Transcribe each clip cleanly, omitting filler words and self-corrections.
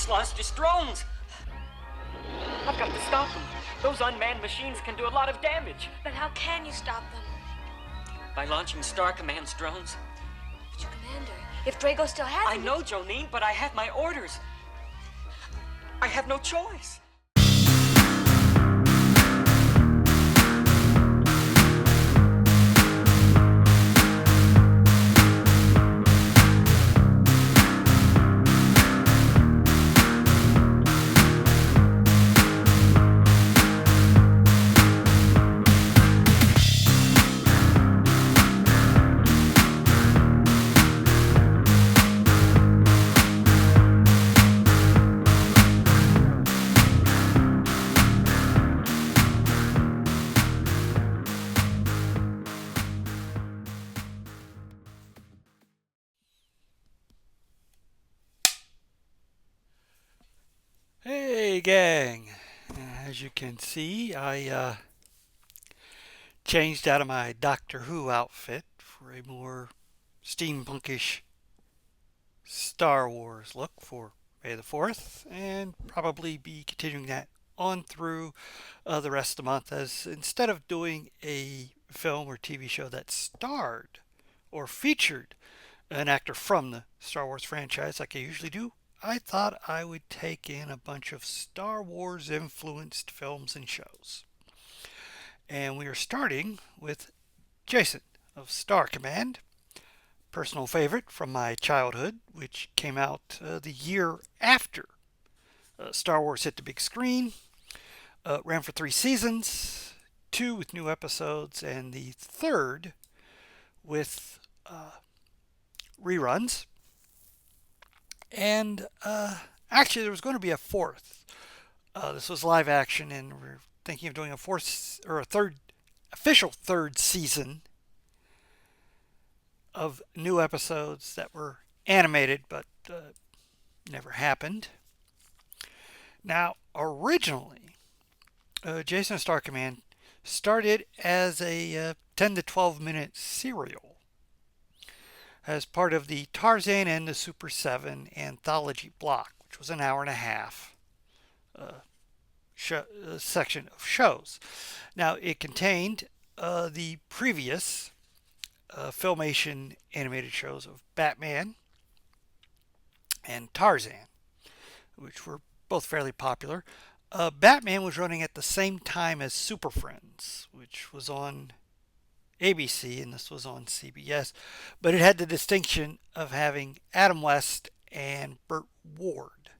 just lost his drones. I've got to stop them. Those unmanned machines can do a lot of damage. But how can you stop them? By launching Star Command's drones. But you, Commander, if Drago still has I them... know, Jonine, but I have my orders. I have no choice. Hey gang, as you can see I changed out of my Doctor Who outfit for a more steampunkish Star Wars look for May the 4th, and probably be continuing that on through the rest of the month, as instead of doing a film or TV show that starred or featured an actor from the Star Wars franchise like I usually do, I thought I would take in a bunch of Star Wars influenced films and shows. And we are starting with Jason of Star Command, personal favorite from my childhood, which came out the year after Star Wars hit the big screen. Ran for 3 seasons, 2 with new episodes, and the third with reruns. And actually, there was going to be a fourth. This was live action, and we're thinking of doing a fourth or a third, official third season of new episodes that were animated, but never happened. Now, originally, Jason Star Command started as a 10 to 12 minute serial as part of the Tarzan and the Super 7 anthology block, which was an hour and a half section of shows. Now, it contained the previous Filmation animated shows of Batman and Tarzan, which were both fairly popular. Batman was running at the same time as Super Friends, which was on ABC, and this was on CBS, but it had the distinction of having Adam West and Burt Ward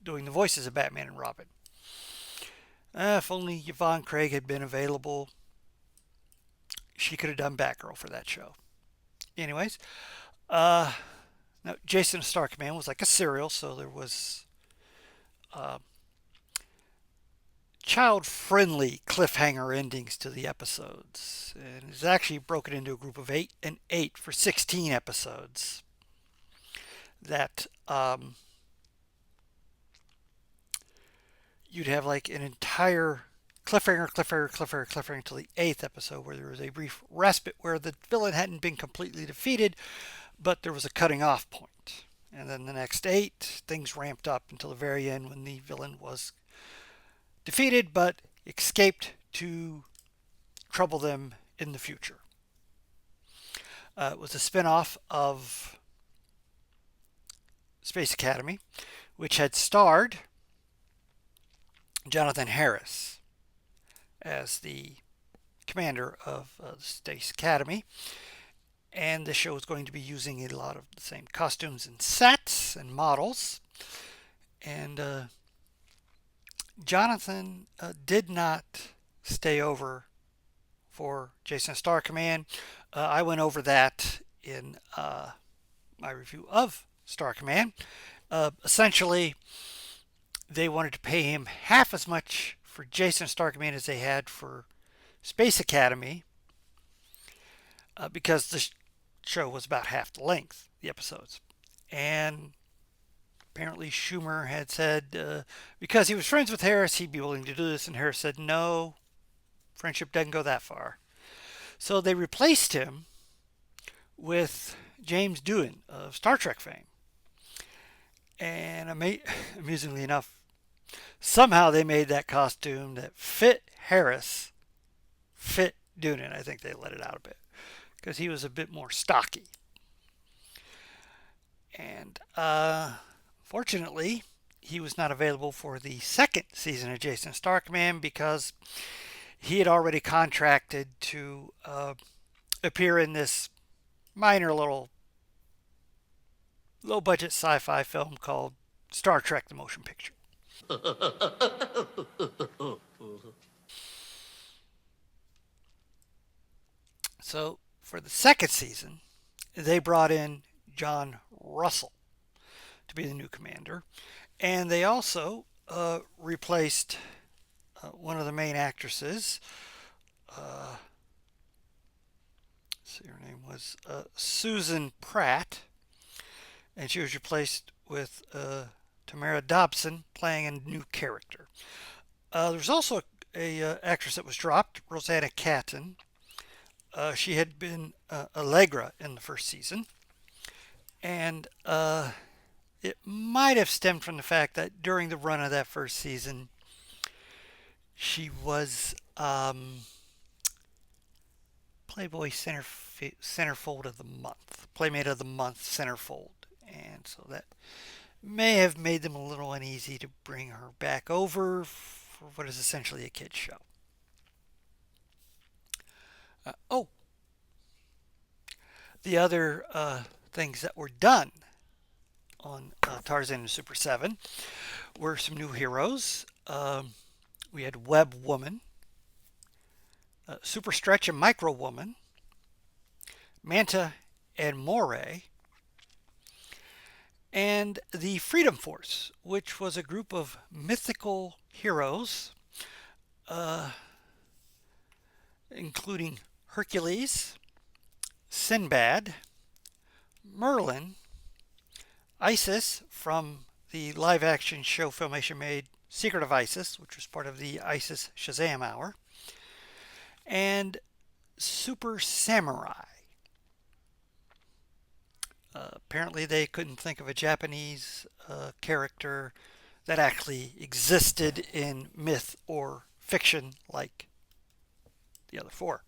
doing the voices of Batman and Robin. If only Yvonne Craig had been available, she could have done Batgirl for that show. Anyways, now Jason Star Command was like a serial, so there was child-friendly cliffhanger endings to the episodes, and it's actually broken into a group of 8 and 8 for 16 episodes that you'd have like an entire cliffhanger until the 8th episode, where there was a brief respite where the villain hadn't been completely defeated, but there was a cutting off point. And then the next 8, things ramped up until the very end, when the villain was defeated but escaped to trouble them in the future. It was a spin-off of Space Academy, which had starred Jonathan Harris as the commander of the Space Academy. And the show is going to be using a lot of the same costumes and sets and models. And Jonathan did not stay over for Jason Star Command. I went over that in my review of Star Command. Essentially, they wanted to pay him half as much for Jason Star Command as they had for Space Academy, because the show was about half the length, the episodes. And apparently Schumer had said because he was friends with Harris, he'd be willing to do this, and Harris said no, friendship doesn't go that far. So they replaced him with James Doohan of Star Trek fame. And amusingly enough, somehow they made that costume that fit Harris fit Doonan. I think they let it out a bit because he was a bit more stocky. And fortunately, he was not available for the second season of Jason Star Command because he had already contracted to appear in this minor little low budget sci-fi film called Star Trek the Motion Picture. So for the second season, they brought in John Russell to be the new commander, and they also replaced one of the main actresses. See, her name was Susan Pratt, and she was replaced with Tamara Dobson playing a new character. There's also a actress that was dropped, Rosanna Catton. She had been Allegra in the first season, and it might have stemmed from the fact that during the run of that first season, she was Playboy Centerfold of the Month, Playmate of the Month Centerfold, and so that may have made them a little uneasy to bring her back over for what is essentially a kids show. The other things that were done on Tarzan and Super 7 were some new heroes. We had Web Woman, Super Stretch and Micro Woman, Manta and Moray, and the Freedom Force, which was a group of mythical heroes, including Hercules, Sinbad, Merlin, Isis from the live action show Filmation made Secret of Isis, which was part of the Isis Shazam Hour, and Super Samurai. Apparently they couldn't think of a Japanese character that actually existed in myth or fiction like the other four.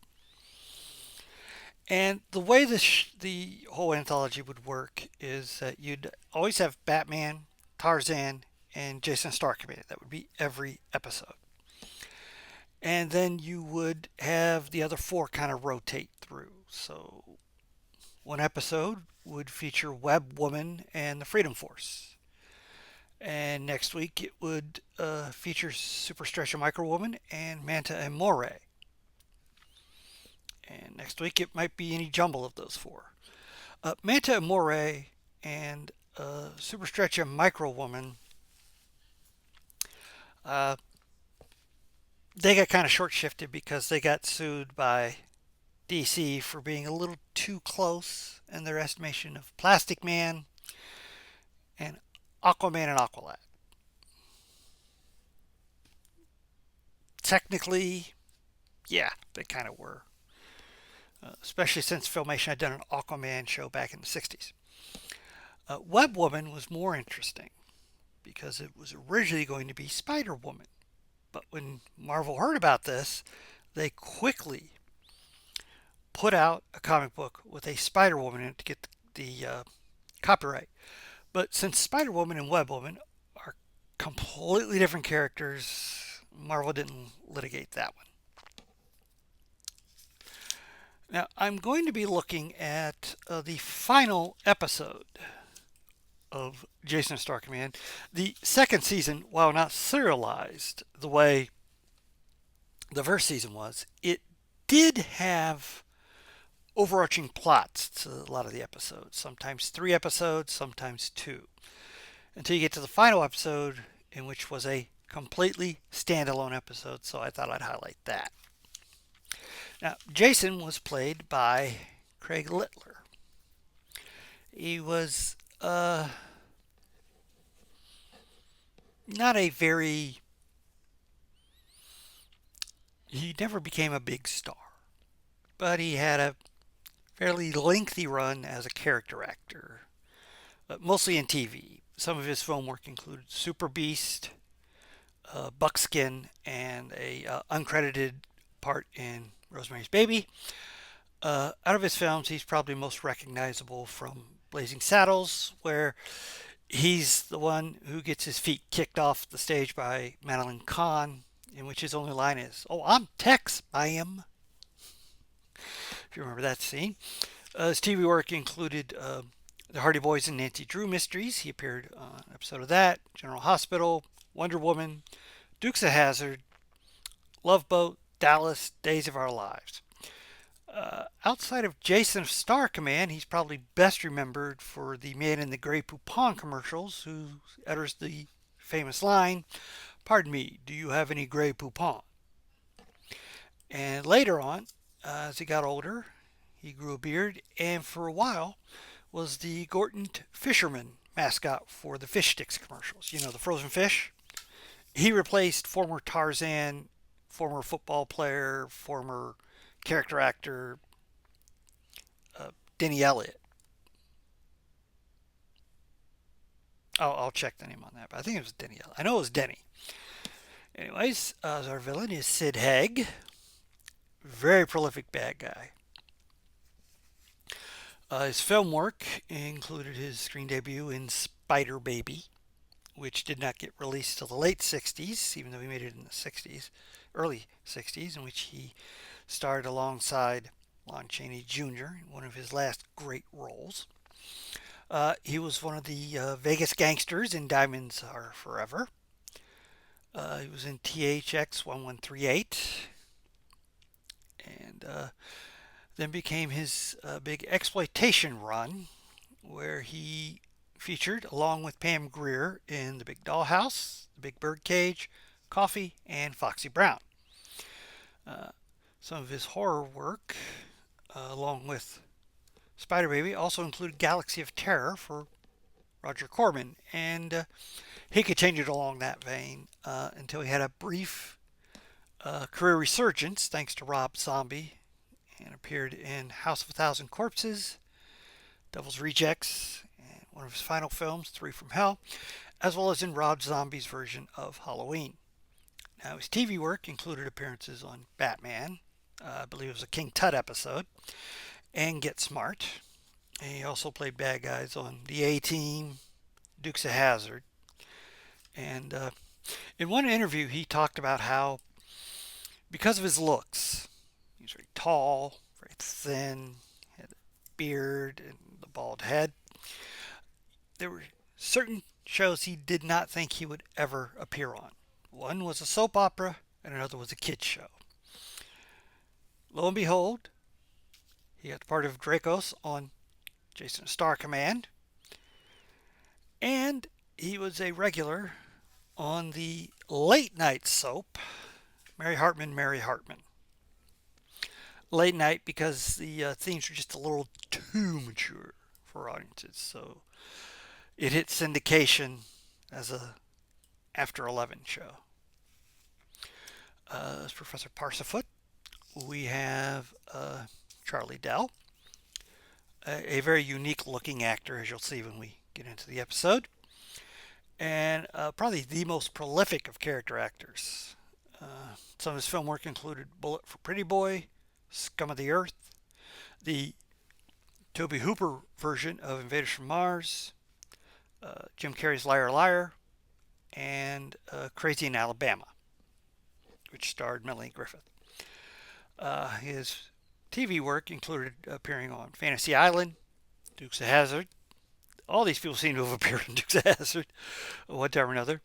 And the way the whole anthology would work is that you'd always have Batman, Tarzan, and Jason Star Command. That would be every episode. And then you would have the other four kind of rotate through. So one episode would feature Web Woman and the Freedom Force. And next week it would feature Super Stretch and Micro Woman and Manta and Moray. And next week it might be any jumble of those four. Manta and Moray and Super Stretch and Micro Woman, they got kind of short shifted because they got sued by DC for being a little too close in their estimation of Plastic Man and Aquaman and Aqualad. Technically, yeah, they kind of were. Especially since Filmation had done an Aquaman show back in the 60s. Web Woman was more interesting because it was originally going to be Spider Woman. But when Marvel heard about this, they quickly put out a comic book with a Spider Woman in it to get the copyright. But since Spider Woman and Web Woman are completely different characters, Marvel didn't litigate that one. Now, I'm going to be looking at the final episode of Jason Star Command. The second season, while not serialized the way the first season was, it did have overarching plots to a lot of the episodes. Sometimes 3 episodes, sometimes 2. Until you get to the final episode, in which was a completely standalone episode, so I thought I'd highlight that. Now, Jason was played by Craig Littler. He was not a very... He never became a big star, but he had a fairly lengthy run as a character actor, mostly in TV. Some of his film work included Super Beast, Buckskin, and a uncredited part in Rosemary's Baby. Out of his films, he's probably most recognizable from Blazing Saddles, where he's the one who gets his feet kicked off the stage by Madeline Kahn, in which his only line is, "Oh, I'm Tex, I am." If you remember that scene. His TV work included the Hardy Boys and Nancy Drew Mysteries. He appeared on an episode of that, General Hospital, Wonder Woman, Dukes of Hazzard, Love Boat, Dallas, Days of Our Lives. Outside of Jason of Star Command, he's probably best remembered for the Man in the Grey Poupon commercials, who utters the famous line, "Pardon me, do you have any Grey Poupon?" And later on, as he got older, he grew a beard and for a while was the Gorton Fisherman mascot for the fish sticks commercials. You know, the frozen fish? He replaced former Tarzan, former football player, former character actor, Denny Elliott. I'll check the name on that, but I think it was Denny Elliott. I know it was Denny. Anyways, our villain is Sid Haig. Very prolific bad guy. His film work included his screen debut in Spider Baby, which did not get released till the late 60s, even though he made it in the 60s, early 60s, in which he starred alongside Lon Chaney Jr. in one of his last great roles. He was one of the Vegas gangsters in Diamonds Are Forever. He was in THX 1138, and then became his big exploitation run, where he featured along with Pam Grier in The Big Dollhouse, The Big Birdcage, Coffee, and Foxy Brown. Some of his horror work, along with Spider Baby, also included Galaxy of Terror for Roger Corman, and he continued along that vein until he had a brief career resurgence thanks to Rob Zombie, and appeared in House of a Thousand Corpses, Devil's Rejects, and one of his final films, Three from Hell, as well as in Rob Zombie's version of Halloween. Now, his TV work included appearances on Batman, I believe it was a King Tut episode, and Get Smart. And he also played bad guys on The A-Team, Dukes of Hazzard. And in one interview, he talked about how, because of his looks, he was very tall, very thin, had a beard and the bald head. There were certain shows he did not think he would ever appear on. One was a soap opera, and another was a kids show. Lo and behold, he got part of Dracos on Jason Star Command, and he was a regular on the late night soap, Mary Hartman, Mary Hartman. Late night because the themes were just a little too mature for audiences, so it hit syndication as a after 11 show. As Professor Parsafoot, we have Charlie Dell, a very unique looking actor, as you'll see when we get into the episode, and probably the most prolific of character actors. Some of his film work included Bullet for Pretty Boy, Scum of the Earth, the Tobe Hooper version of Invaders from Mars, Jim Carrey's Liar Liar, and Crazy in Alabama, which starred Melanie Griffith. His TV work included appearing on Fantasy Island, Dukes of Hazzard. All these people seem to have appeared in Dukes of Hazzard one time or another.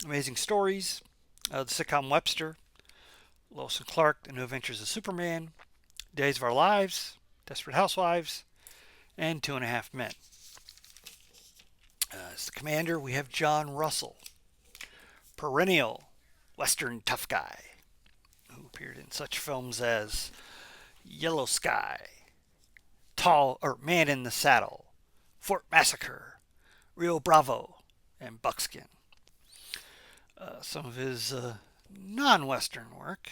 Amazing Stories, the sitcom Webster, Lois and Clark, The New Adventures of Superman, Days of Our Lives, Desperate Housewives, and Two and a Half Men. As the commander, we have John Russell, perennial Western tough guy, who appeared in such films as Yellow Sky, Man in the Saddle, Fort Massacre, Rio Bravo, and Buckskin. Some of his non-Western work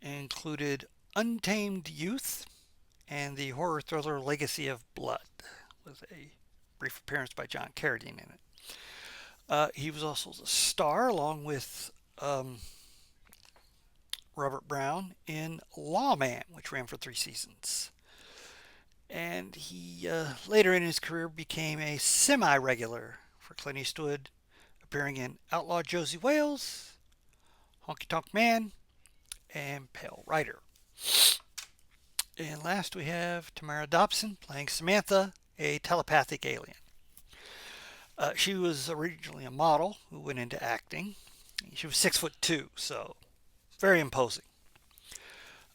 included Untamed Youth and the horror thriller Legacy of Blood, with a brief appearance by John Carradine in it. He was also the star, along with Robert Brown, in Lawman, which ran for 3 seasons. And he later in his career became a semi-regular for Clint Eastwood, appearing in Outlaw Josie Wales, Honky Tonk Man, and Pale Rider. And last we have Tamara Dobson playing Samantha, a telepathic alien. She was originally a model who went into acting. She was 6'2", so very imposing.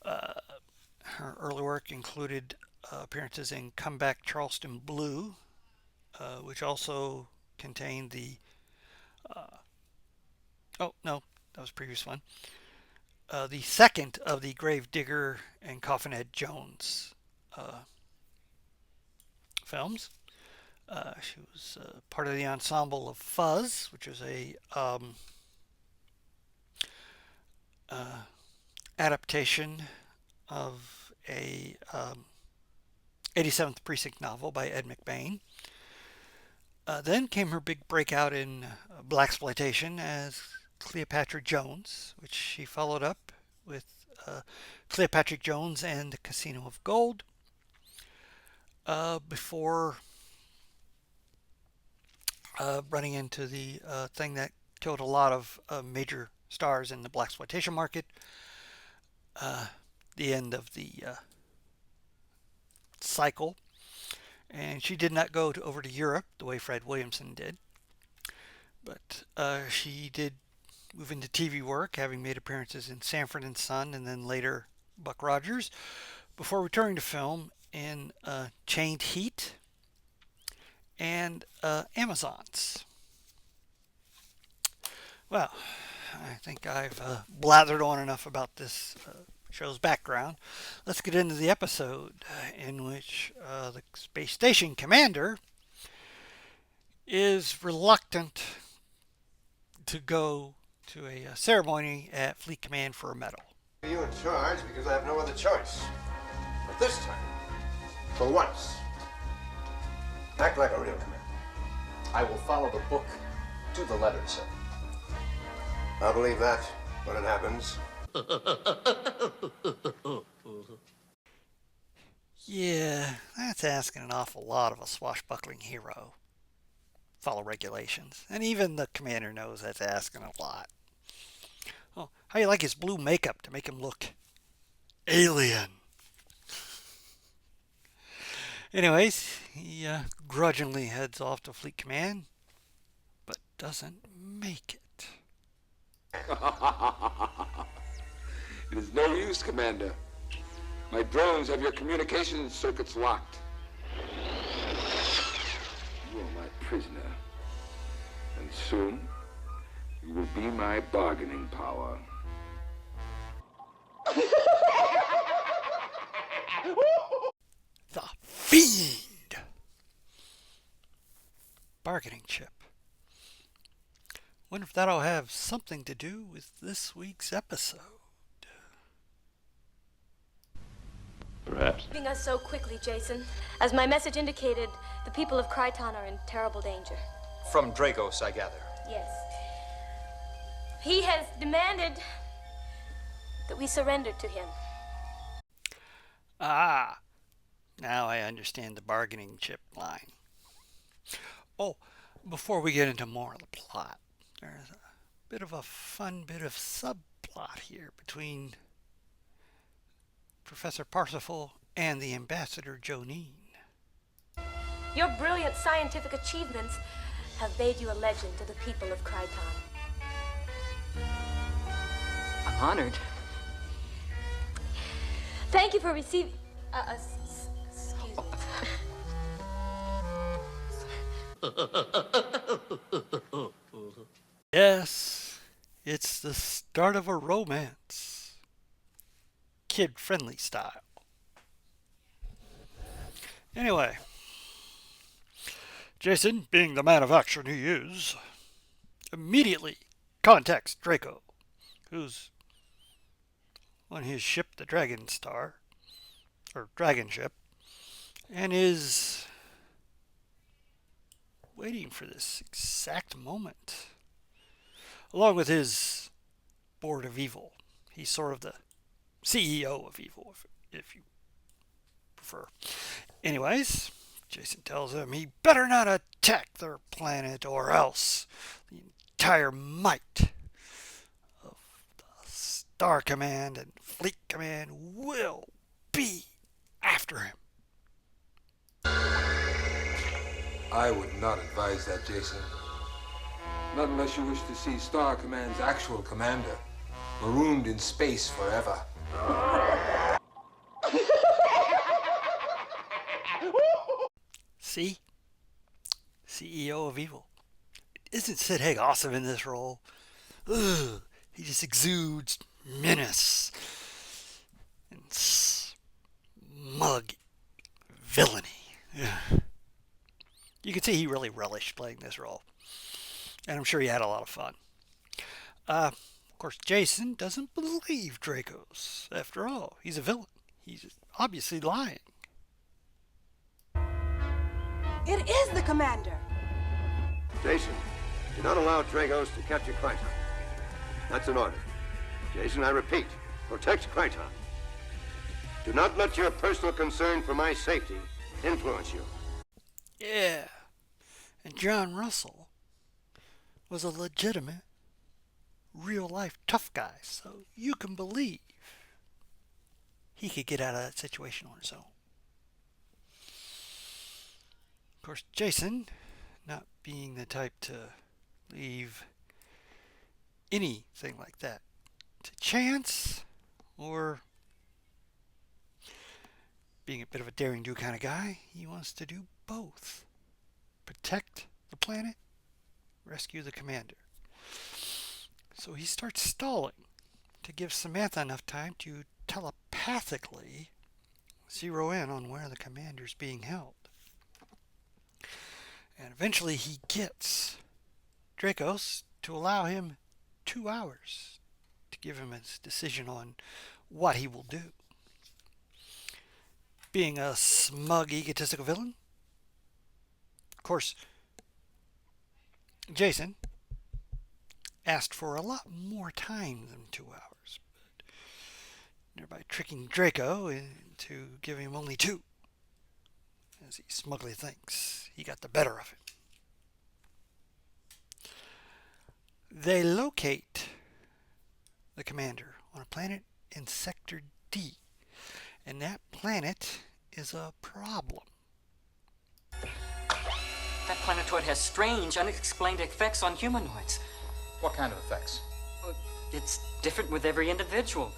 Her early work included appearances in Comeback Charleston Blue, which also contained the oh no, that was the previous one. The second of the Gravedigger and Coffinhead Jones films. She was part of the ensemble of Fuzz, which was a adaptation of a 87th Precinct novel by Ed McBain. Then came her big breakout in blaxploitation as Cleopatra Jones, which she followed up with Cleopatra Jones and the Casino of Gold, before running into the thing that killed a lot of major stars in the blaxploitation market, the end of the cycle. And she did not go over to Europe the way Fred Williamson did, but she did move into TV work, having made appearances in Sanford and Son and then later Buck Rogers, before returning to film in Chained Heat and Amazons. Well, I think I've blathered on enough about this show's background. Let's get into the episode in which the space station commander is reluctant to go to a ceremony at Fleet Command for a medal. You in charge because I have no other choice. But this time, for once, act like a real commander. I will follow the book to the letter, sir. I'll believe that when it happens. Yeah, that's asking an awful lot of a swashbuckling hero. Follow regulations. And even the commander knows that's asking a lot. Oh, how you like his blue makeup to make him look alien? Anyways, he grudgingly heads off to Fleet Command, but doesn't make it. It is no use, Commander. My drones have your communications circuits locked. You are my prisoner, and soon you will be my bargaining power. The Fiend! Bargaining chip. Wonder if that'll have something to do with this week's episode. Perhaps. Leaving us so quickly, Jason. As my message indicated, the people of Kryton are in terrible danger. From Dragos, I gather. Yes. He has demanded that we surrender to him. Ah, now I understand the bargaining chip line. Oh, before we get into more of the plot, there's a bit of a fun bit of subplot here between Professor Parsifal and the Ambassador Jonine. Your brilliant scientific achievements have made you a legend to the people of Kryton. I'm honored. Thank you for receiving... excuse me. Yes, it's the start of a romance. Kid-friendly style. Anyway, Jason, being the man of action he is, immediately contacts Draco, who's on his ship, the Dragon Star, or Dragon Ship, and is waiting for this exact moment. Along with his board of evil. He's sort of the CEO of evil, if you prefer. Anyways, Jason tells him he better not attack their planet or else the entire might of the Star Command and Fleet Command will be after him. I would not advise that, Jason. Not unless you wish to see Star Command's actual commander marooned in space forever. See? CEO of evil. Isn't Sid Haig awesome in this role? Ugh, he just exudes menace and smug villainy. Ugh. You can see he really relished playing this role. And I'm sure he had a lot of fun. Of course, Jason doesn't believe Draco's. After all, he's a villain. He's obviously lying. It is the commander. Jason, do not allow Dragos to capture Kryton. That's an order. Jason, I repeat, protect Kryton. Do not let your personal concern for my safety influence you. Yeah. And John Russell was a legitimate, real-life tough guy, so you can believe he could get out of that situation on his own. Of course, Jason, not being the type to leave anything like that to chance, or being a bit of a daring-do kind of guy, he wants to do both. Protect the planet, rescue the commander. So he starts stalling to give Samantha enough time to telepathically zero in on where the commander's being held. And eventually he gets Dracos to allow him 2 hours to give him his decision on what he will do. Being a smug, egotistical villain, of course, Jason asked for a lot more time than 2 hours, but thereby tricking Draco into giving him only 2, as he smugly thinks he got the better of it. They locate the commander on a planet in Sector D, and that planet is a problem. That planetoid has strange, unexplained effects on humanoids. What kind of effects? It's different with every individual.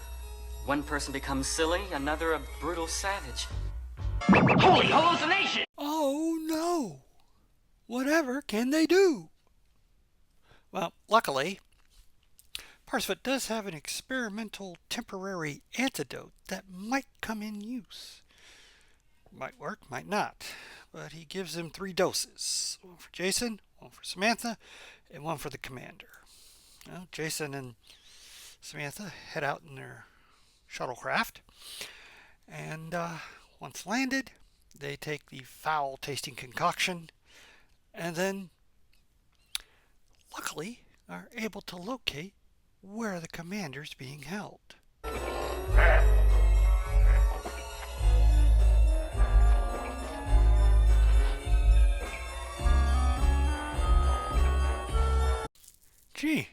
One person becomes silly, another a brutal savage. Holy hallucination! Oh no! Whatever can they do? Well, luckily, Parsfoot does have an experimental temporary antidote that might come in use. Might work, might not. But he gives them 3 doses. 1 for Jason, 1 for Samantha, and 1 for the commander. Well, Jason and Samantha head out in their shuttlecraft. And once landed, they take the foul-tasting concoction and then, luckily, are able to locate where the commander's being held. Gee, I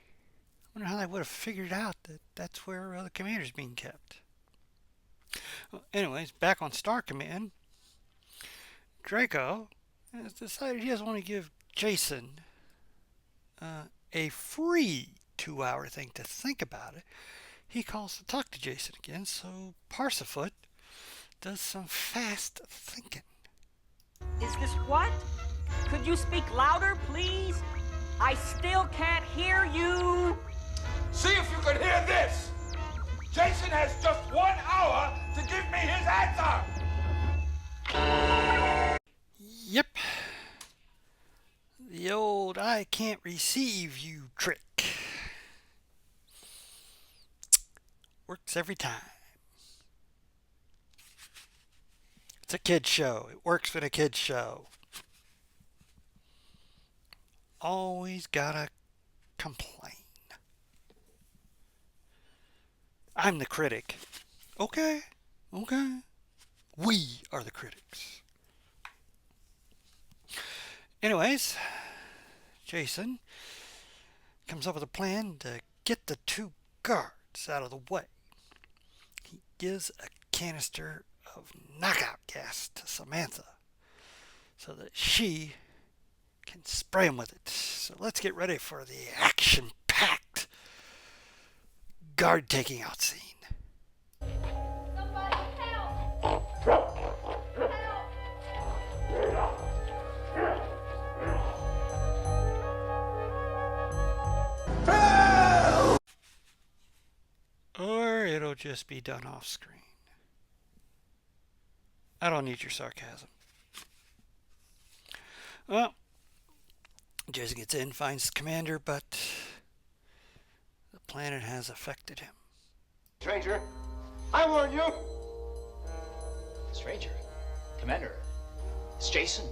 wonder how they would have figured out that that's where the commander's being kept. Well, anyways, back on Star Command, Draco has decided he doesn't want to give Jason a free 2-hour thing to think about it. He calls to talk to Jason again, so Parsfoot does some fast thinking. Is this what? Could you speak louder, please? I still can't hear you. See if you can hear this! Jason has just 1 hour to give me his answer! Yep. The old I can't receive you trick. Works every time. It's a kid's show. It works for a kid's show. always gotta complain. I'm the critic. Okay. We are the critics. Anyways, Jason comes up with a plan to get the two guards out of the way. He gives a canister of knockout gas to Samantha so that she can spray him with it. So let's get ready for the action-packed guard taking out scene. Somebody help! Or it'll just be done off screen. I don't need your sarcasm. Well, Jason gets in, finds the commander, but the planet has affected him. Stranger, I warn you. Stranger? Commander? It's Jason.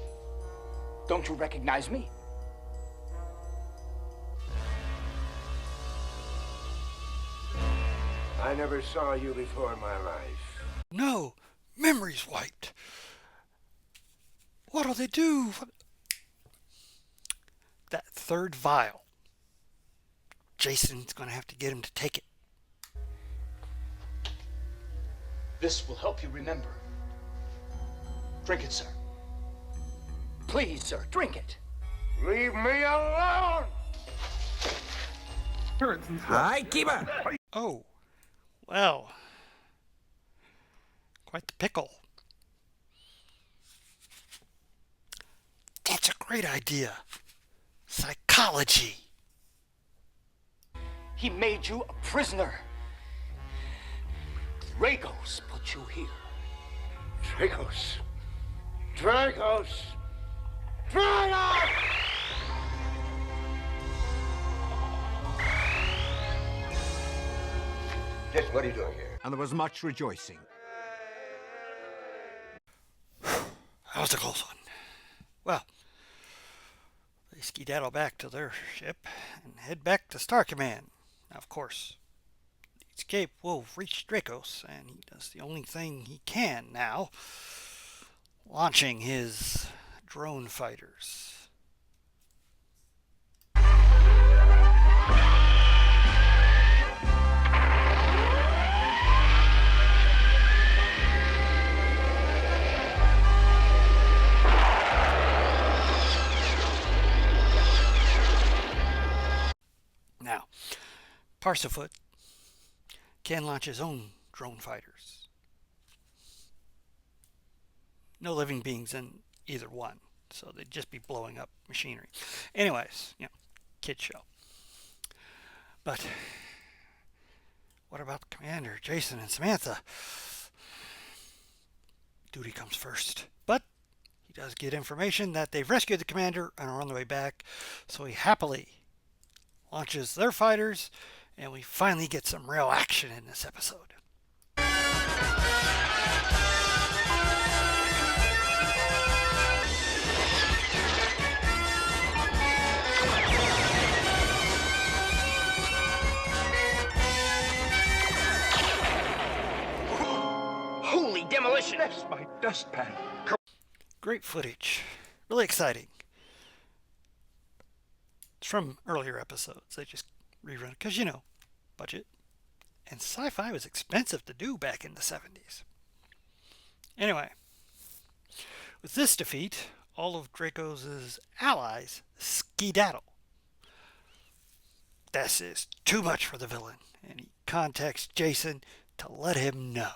Don't you recognize me? I never saw you before in my life. No, memory's wiped. What'll they do? That third vial. Jason's going to have to get him to take it. This will help you remember. Drink it, sir. Please, sir, drink it. Leave me alone! Hi, keeper. Oh, well, quite the pickle. That's a great idea. Psychology. He made you a prisoner. Dragos put you here. Dragos. Dragos. Dragos! Jason, what are you doing here? And there was much rejoicing. That was a close one. Well, they skedaddle back to their ship and head back to Star Command. Now, of course, the escape will reach Dracos, and he does the only thing he can now, launching his drone fighters. Now, Parsafoot can launch his own drone fighters. No living beings in either one, so they'd just be blowing up machinery. Anyways, kid show. But what about the commander, Jason, and Samantha? Duty comes first. But he does get information that they've rescued the commander and are on the way back, so he happily launches their fighters, and we finally get some real action in this episode. Holy demolition! That's my dustpan. Great footage. Really exciting. It's from earlier episodes. They just rerun it because, budget. And sci-fi was expensive to do back in the 70s. Anyway, with this defeat, all of Dracos' allies skedaddle. This is too much for the villain, and he contacts Jason to let him know.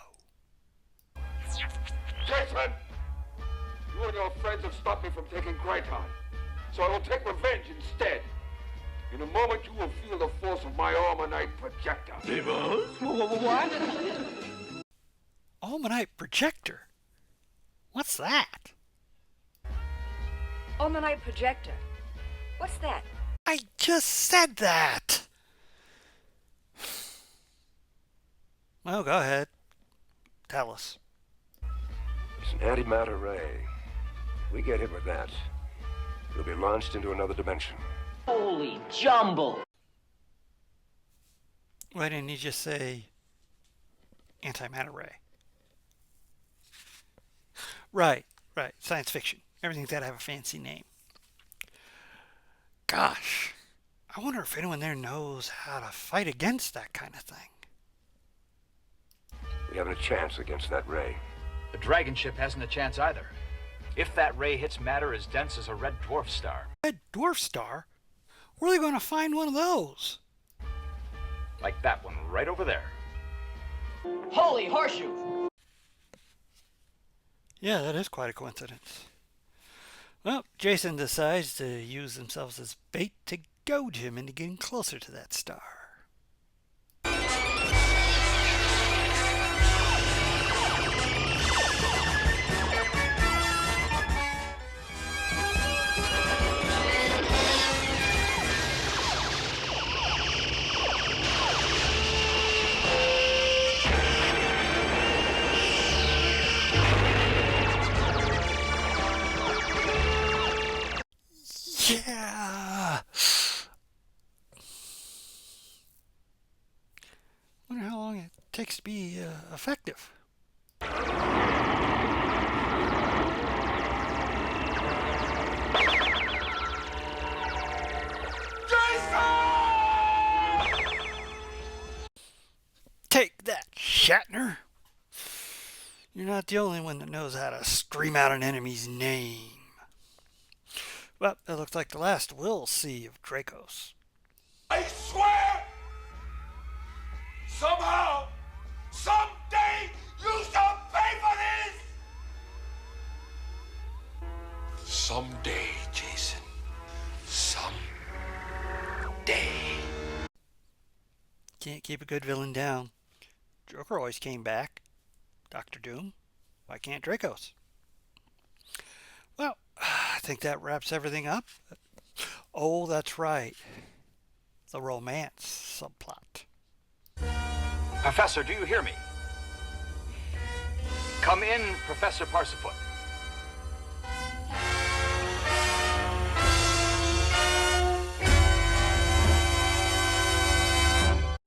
Jason! You and your friends have stopped me from taking Kryton, so I will take revenge instead. In a moment, you will feel the force of my Almanite projector. What? Almanite projector? What's that? Almanite projector. What's that? I just said that! Well, go ahead. Tell us. It's an antimatter ray. We get hit with that, we'll be launched into another dimension. Holy jumble! Why didn't he just say antimatter ray? Right. Science fiction. Everything's got to have a fancy name. Gosh, I wonder if anyone there knows how to fight against that kind of thing. We haven't a chance against that ray. The dragon ship hasn't a chance either. If that ray hits matter as dense as a red dwarf star. Red dwarf star? Where are they going to find one of those? Like that one right over there. Holy horseshoe! Yeah, that is quite a coincidence. Well, Jason decides to use themselves as bait to goad him into getting closer to that star. Yeah. Wonder how long it takes to be effective. Take that, Shatner. You're not the only one that knows how to scream out an enemy's name. Well, it looks like the last we'll see of Dracos. I swear, somehow, someday, you shall pay for this! Someday, Jason. Someday. Can't keep a good villain down. Joker always came back. Dr. Doom. Why can't Dracos? Well, I think that wraps everything up. Oh, that's right. The romance subplot. Professor, do you hear me? Come in, Professor Parsifoot.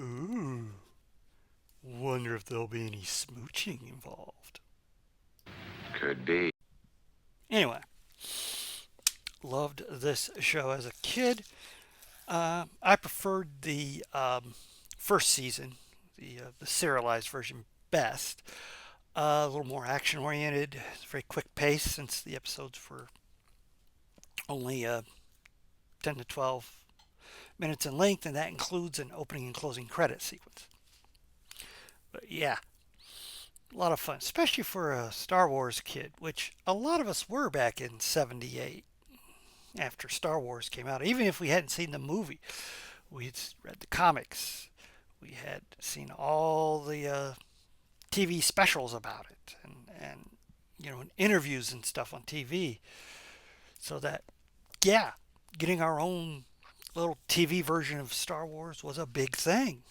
Ooh. Wonder if there'll be any smooching involved. Could be. Anyway, loved this show as a kid. I preferred the first season, the serialized version, best. A little more action oriented, very quick pace since the episodes were only 10 to 12 minutes in length, and that includes an opening and closing credit sequence. But yeah, a lot of fun, especially for a Star Wars kid, which a lot of us were back in '78 after Star Wars came out. Even if we hadn't seen the movie, we'd read the comics, we had seen all the TV specials about it, and interviews and stuff on TV. So that, yeah, getting our own little TV version of Star Wars was a big thing.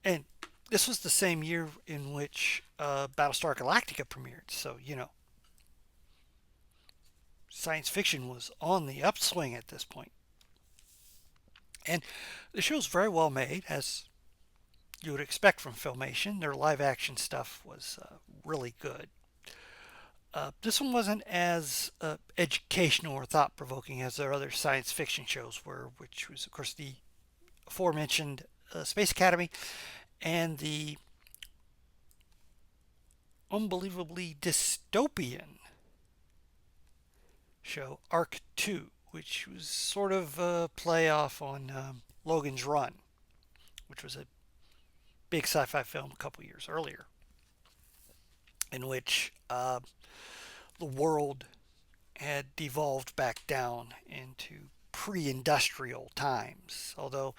And this was the same year in which Battlestar Galactica premiered. So, science fiction was on the upswing at this point. And the show's very well made, as you would expect from Filmation. Their live action stuff was really good. This one wasn't as educational or thought-provoking as their other science fiction shows were, which was, of course, the aforementioned Space Academy and the unbelievably dystopian show Arc 2, which was sort of a play off on Logan's Run, which was a big sci-fi film a couple years earlier, in which the world had devolved back down into pre-industrial times, although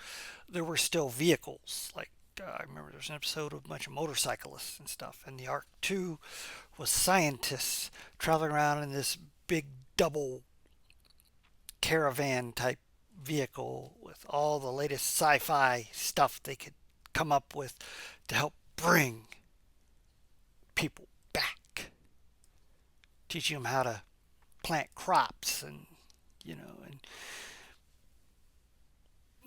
there were still vehicles. Like I remember there was an episode of a bunch of motorcyclists and stuff, and the Arc 2 was scientists traveling around in this big double caravan type vehicle with all the latest sci-fi stuff they could come up with to help bring people back, teaching them how to plant crops and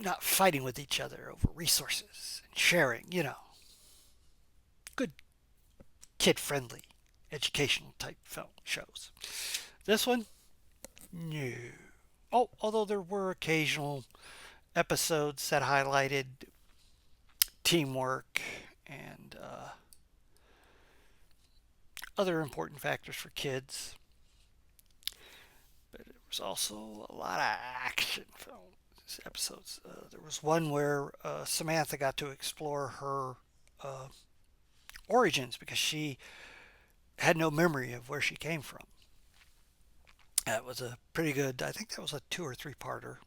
not fighting with each other over resources and sharing, good kid-friendly educational type film shows. This one, no. Oh, although there were occasional episodes that highlighted teamwork and other important factors for kids. But there was also a lot of action films episodes. There was one where Samantha got to explore her origins because she had no memory of where she came from. That was a pretty good, I think that was a 2 or 3-parter.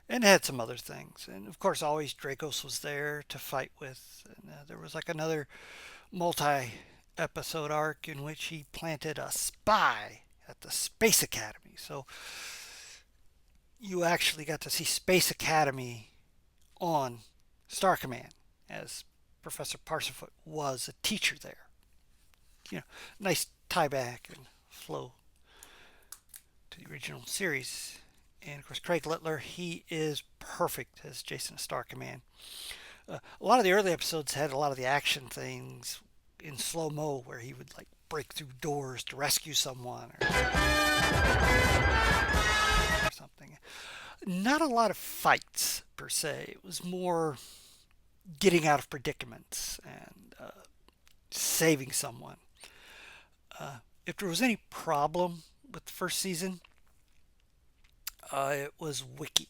And it had some other things. And of course, always Dracos was there to fight with. And there was like another multi-episode arc in which he planted a spy at the Space Academy. So you actually got to see Space Academy on Star Command, as Professor Parsifoot was a teacher there. Nice tie back and flow to the original series. And of course, Craig Littler, he is perfect as Jason of Star Command. A lot of the early episodes had a lot of the action things in slow-mo where he would like break through doors to rescue someone or something. Not a lot of fights per se. It was more getting out of predicaments and saving someone. If there was any problem with the first season, it was Wiki.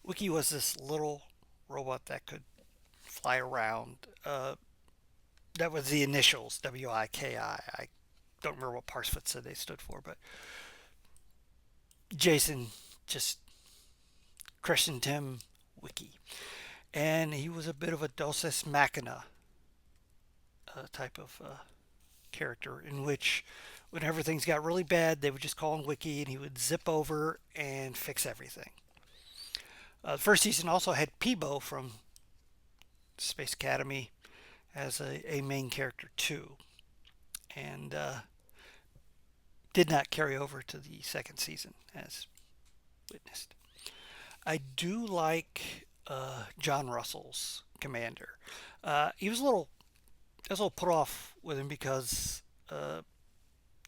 Wiki was this little robot that could fly around. That was the initials, W-I-K-I. I don't remember what Parsfoot said they stood for, but Jason just christened him Wiki. And he was a bit of a Deus Ex Machina type of character, in which whenever things got really bad, they would just call him Wiki and he would zip over and fix everything. The first season also had Peebo from Space Academy as a main character too, and did not carry over to the second season as witnessed. I do like John Russell's Commander. I was a little put off with him because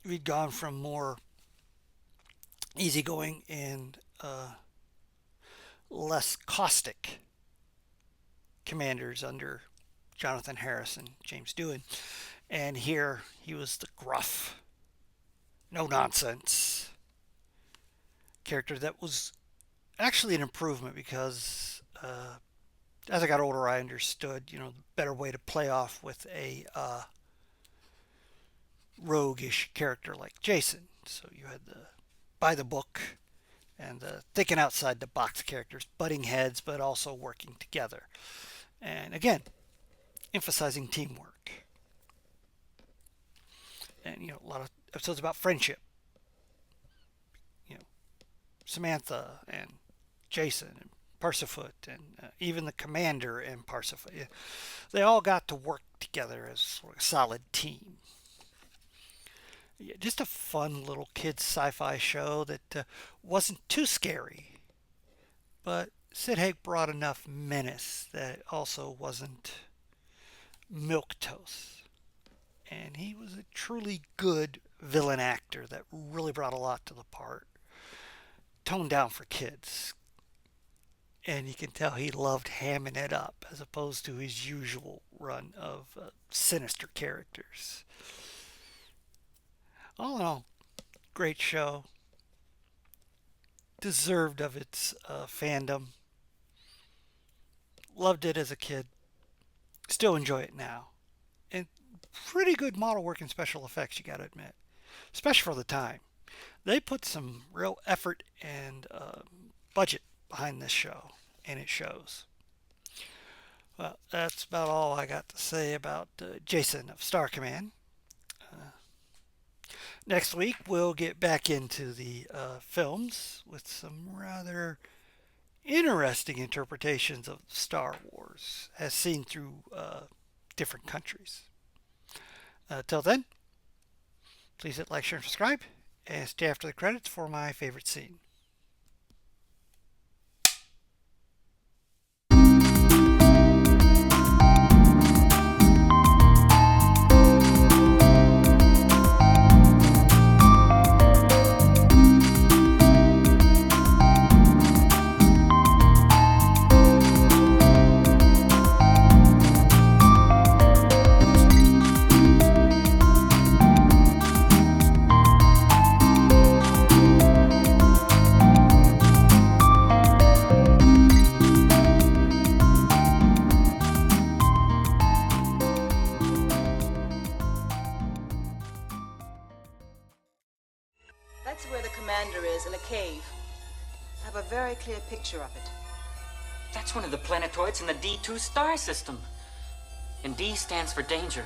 we'd gone from more easygoing and less caustic commanders under Jonathan Harris and James Doohan, and here he was the gruff, no nonsense character that was actually an improvement because as I got older I understood the better way to play off with a roguish character like Jason. So you had the by the book and the thinking outside the box characters, butting heads but also working together, and again emphasizing teamwork. And a lot of episodes about friendship. Samantha and Jason and Parsifoot and even the commander and Parsifoot, they all got to work together as sort of a solid team. Just a fun little kids sci-fi show that wasn't too scary, but Sid Haig brought enough menace that it also wasn't milquetoast. And he was a truly good villain actor that really brought a lot to the part. Toned down for kids. And you can tell he loved hamming it up as opposed to his usual run of sinister characters. All in all, great show. Deserved of its fandom. Loved it as a kid. Still enjoy it now. And pretty good model work and special effects, you gotta admit. Especially for the time. They put some real effort and budget behind this show, and it shows. Well, that's about all I got to say about Jason of Star Command. Next week, we'll get back into the films with some rather interesting interpretations of Star Wars as seen through different countries. Till then, please hit like, share, and subscribe, and stay after the credits for my favorite scene. That's where the commander is, in a cave. I have a very clear picture of it. That's one of the planetoids in the D2 star system. And D stands for danger.